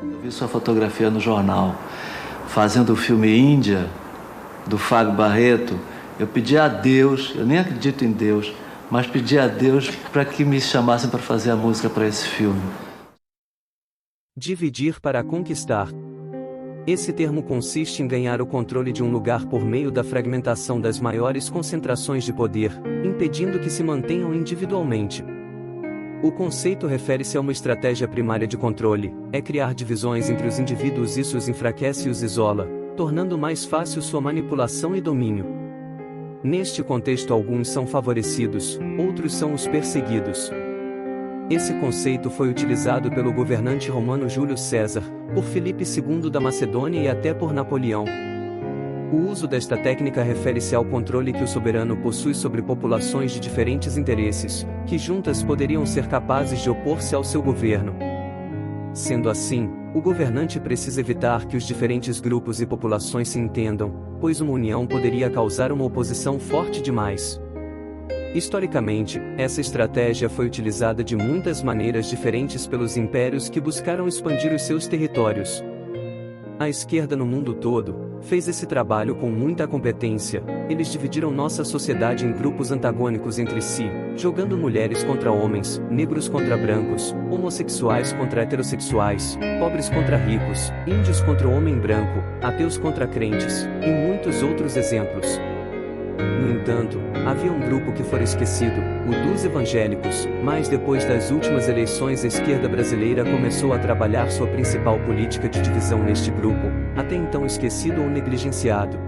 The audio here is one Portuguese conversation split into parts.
Eu vi sua fotografia no jornal, fazendo o filme Índia, do Fábio Barreto. Eu pedi a Deus, eu nem acredito em Deus, mas pedi a Deus para que me chamassem para fazer a música para esse filme. Dividir para conquistar. Esse termo consiste em ganhar o controle de um lugar por meio da fragmentação das maiores concentrações de poder, impedindo que se mantenham individualmente. O conceito refere-se a uma estratégia primária de controle, é criar divisões entre os indivíduos. Isso os enfraquece e os isola, tornando mais fácil sua manipulação e domínio. Neste contexto, alguns são favorecidos, outros são os perseguidos. Esse conceito foi utilizado pelo governante romano Júlio César, por Filipe II da Macedônia e até por Napoleão. O uso desta técnica refere-se ao controle que o soberano possui sobre populações de diferentes interesses, que juntas poderiam ser capazes de opor-se ao seu governo. Sendo assim, o governante precisa evitar que os diferentes grupos e populações se entendam, pois uma união poderia causar uma oposição forte demais. Historicamente, essa estratégia foi utilizada de muitas maneiras diferentes pelos impérios que buscaram expandir os seus territórios. A esquerda no mundo todo fez esse trabalho com muita competência. Eles dividiram nossa sociedade em grupos antagônicos entre si, jogando mulheres contra homens, negros contra brancos, homossexuais contra heterossexuais, pobres contra ricos, índios contra o homem branco, ateus contra crentes, e muitos outros exemplos. No entanto, havia um grupo que fora esquecido, o dos evangélicos, mas depois das últimas eleições a esquerda brasileira começou a trabalhar sua principal política de divisão neste grupo, até então esquecido ou negligenciado.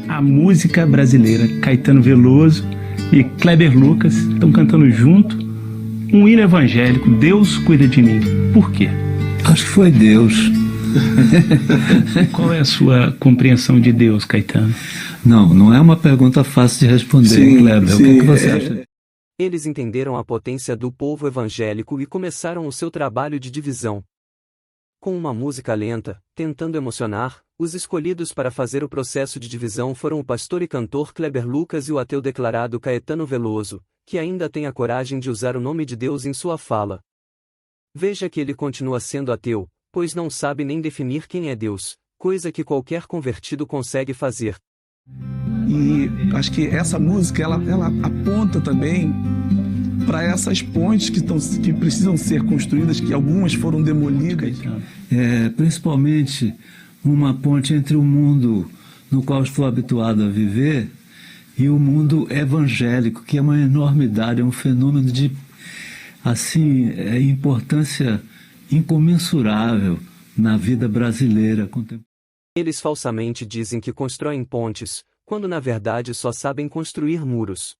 A música brasileira, Caetano Veloso e Kleber Lucas estão cantando junto um hino evangélico, Deus cuida de mim. Por quê? Acho que foi Deus. Qual é a sua compreensão de Deus, Caetano? Não é uma pergunta fácil de responder, sim, Kleber. Sim, o que você acha? Eles entenderam a potência do povo evangélico e começaram o seu trabalho de divisão. Com uma música lenta, tentando emocionar, os escolhidos para fazer o processo de divisão foram o pastor e cantor Kleber Lucas e o ateu declarado Caetano Veloso, que ainda tem a coragem de usar o nome de Deus em sua fala. Veja que ele continua sendo ateu, pois não sabe nem definir quem é Deus, coisa que qualquer convertido consegue fazer. E acho que essa música, ela aponta também para essas pontes que precisam ser construídas, que algumas foram demolidas. Principalmente uma ponte entre o mundo no qual estou habituado a viver e o mundo evangélico, que é uma enormidade, é um fenômeno de importância incomensurável na vida brasileira contemporânea. Eles falsamente dizem que constroem pontes, quando na verdade só sabem construir muros.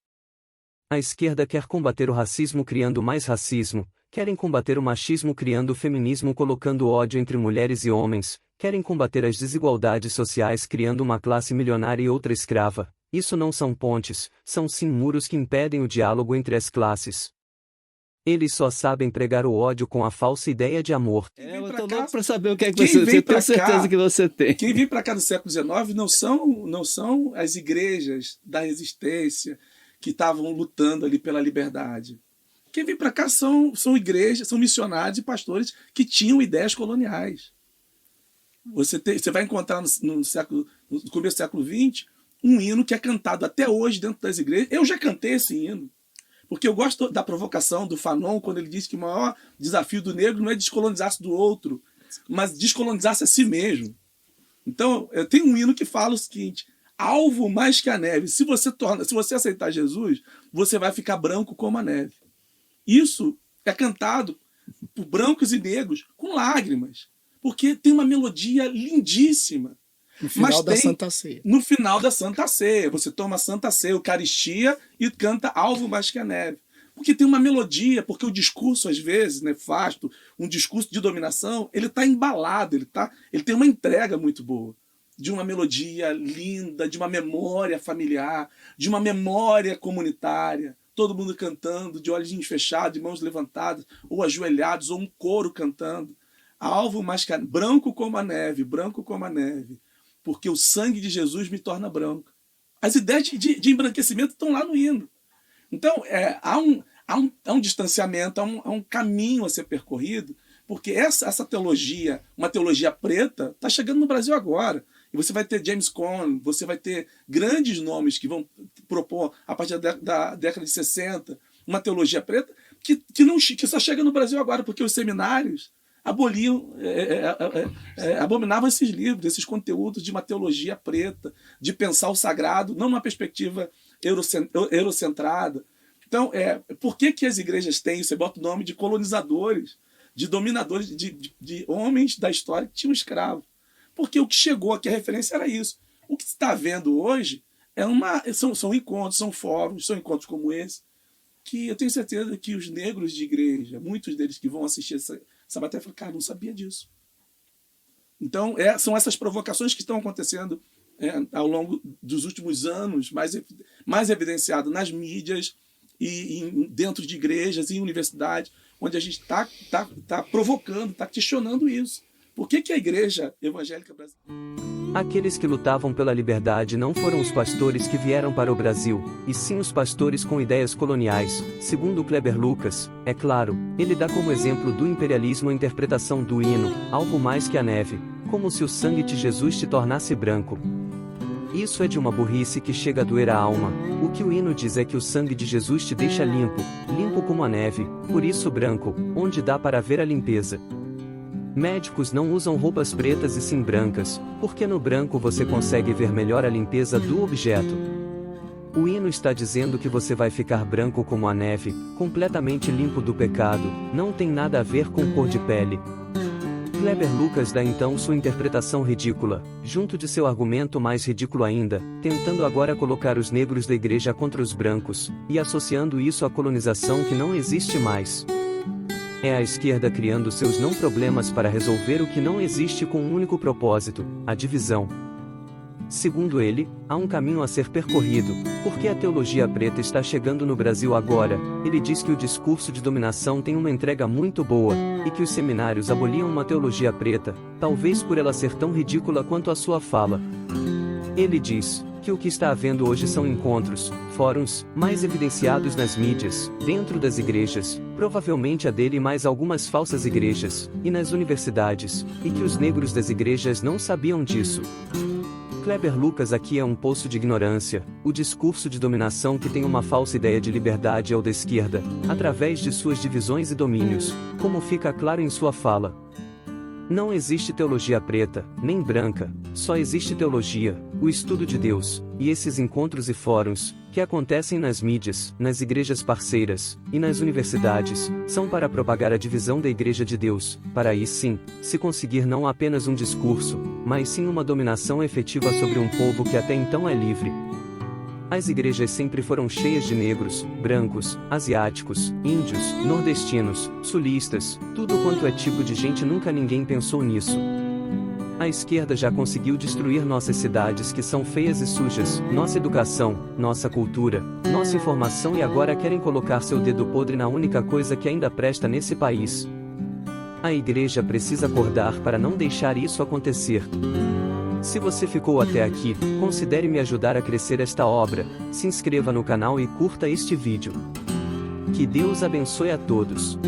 A esquerda quer combater o racismo criando mais racismo, querem combater o machismo criando o feminismo colocando ódio entre mulheres e homens, querem combater as desigualdades sociais criando uma classe milionária e outra escrava. Isso não são pontes, são sim muros que impedem o diálogo entre as classes. Eles só sabem pregar o ódio com a falsa ideia de amor. Eu tô louco pra saber o que é que você tem certeza que você tem. Quem vem para cá do século XIX não são as igrejas da resistência que estavam lutando ali pela liberdade. Quem vem para cá são igrejas, são missionários e pastores que tinham ideias coloniais. Você vai encontrar no começo do século XX um hino que é cantado até hoje dentro das igrejas. Eu já cantei esse hino. Porque eu gosto da provocação do Fanon, quando ele diz que o maior desafio do negro não é descolonizar-se do outro, mas descolonizar-se a si mesmo. Então, eu tenho um hino que fala o seguinte: alvo mais que a neve. Se você aceitar Jesus, você vai ficar branco como a neve. Isso é cantado por brancos e negros com lágrimas, porque tem uma melodia lindíssima. No final da Santa Ceia. No final da Santa Ceia. Você toma a Santa Ceia, Eucaristia, e canta Alvo Mais que a Neve. Porque tem uma melodia, porque o discurso, às vezes, nefasto, um discurso de dominação, ele está embalado, ele tem uma entrega muito boa. De uma melodia linda, de uma memória familiar, de uma memória comunitária. Todo mundo cantando, de olhos fechados, de mãos levantadas, ou ajoelhados, ou um coro cantando. Alvo mais que a neve, branco como a neve, branco como a neve. Porque o sangue de Jesus me torna branco. As ideias de embranquecimento estão lá no hino. Então, há um distanciamento, há um caminho a ser percorrido Porque essa teologia, uma teologia preta, está chegando no Brasil agora. E você vai ter James Cone, você vai ter grandes nomes que vão propor, a partir da década de 60, uma teologia preta que só chega no Brasil agora, porque os seminários abominavam esses livros, esses conteúdos de uma teologia preta, de pensar o sagrado, não numa perspectiva eurocentrada. Então, por que as igrejas têm, você bota o nome de colonizadores, de dominadores, de homens da história que tinham escravo? Porque o que chegou aqui, a referência era isso. O que se está vendo hoje são encontros, são fóruns, são encontros como esse, que eu tenho certeza que os negros de igreja, muitos deles que vão assistir essa batalha, falam, cara, não sabia disso. Então, são essas provocações que estão acontecendo ao longo dos últimos anos, mais evidenciado nas mídias e dentro de igrejas e em universidades, onde a gente está provocando, está questionando isso. Por que a igreja evangélica brasileira... Aqueles que lutavam pela liberdade não foram os pastores que vieram para o Brasil, e sim os pastores com ideias coloniais. Segundo Kleber Lucas, é claro, ele dá como exemplo do imperialismo a interpretação do hino, algo mais que a neve, como se o sangue de Jesus te tornasse branco. Isso é de uma burrice que chega a doer a alma. O que o hino diz é que o sangue de Jesus te deixa limpo, limpo como a neve, por isso branco, onde dá para ver a limpeza. Médicos não usam roupas pretas e sim brancas, porque no branco você consegue ver melhor a limpeza do objeto. O hino está dizendo que você vai ficar branco como a neve, completamente limpo do pecado, não tem nada a ver com cor de pele. Kleber Lucas dá então sua interpretação ridícula, junto de seu argumento mais ridículo ainda, tentando agora colocar os negros da igreja contra os brancos, e associando isso à colonização que não existe mais. É a esquerda criando seus não problemas para resolver o que não existe com um único propósito, a divisão. Segundo ele, há um caminho a ser percorrido, porque a teologia preta está chegando no Brasil agora. Ele diz que o discurso de dominação tem uma entrega muito boa, e que os seminários aboliam uma teologia preta, talvez por ela ser tão ridícula quanto a sua fala. Ele diz que o que está havendo hoje são encontros, fóruns, mais evidenciados nas mídias, dentro das igrejas, provavelmente a dele e mais algumas falsas igrejas, e nas universidades, e que os negros das igrejas não sabiam disso. Kleber Lucas aqui é um poço de ignorância. O discurso de dominação que tem uma falsa ideia de liberdade é o da esquerda, através de suas divisões e domínios, como fica claro em sua fala. Não existe teologia preta, nem branca, só existe teologia, o estudo de Deus, e esses encontros e fóruns, que acontecem nas mídias, nas igrejas parceiras, e nas universidades, são para propagar a divisão da Igreja de Deus, para aí sim, se conseguir não apenas um discurso, mas sim uma dominação efetiva sobre um povo que até então é livre. As igrejas sempre foram cheias de negros, brancos, asiáticos, índios, nordestinos, sulistas, tudo quanto é tipo de gente, nunca ninguém pensou nisso. A esquerda já conseguiu destruir nossas cidades que são feias e sujas, nossa educação, nossa cultura, nossa informação e agora querem colocar seu dedo podre na única coisa que ainda presta nesse país. A igreja precisa acordar para não deixar isso acontecer. Se você ficou até aqui, considere me ajudar a crescer esta obra, se inscreva no canal e curta este vídeo. Que Deus abençoe a todos.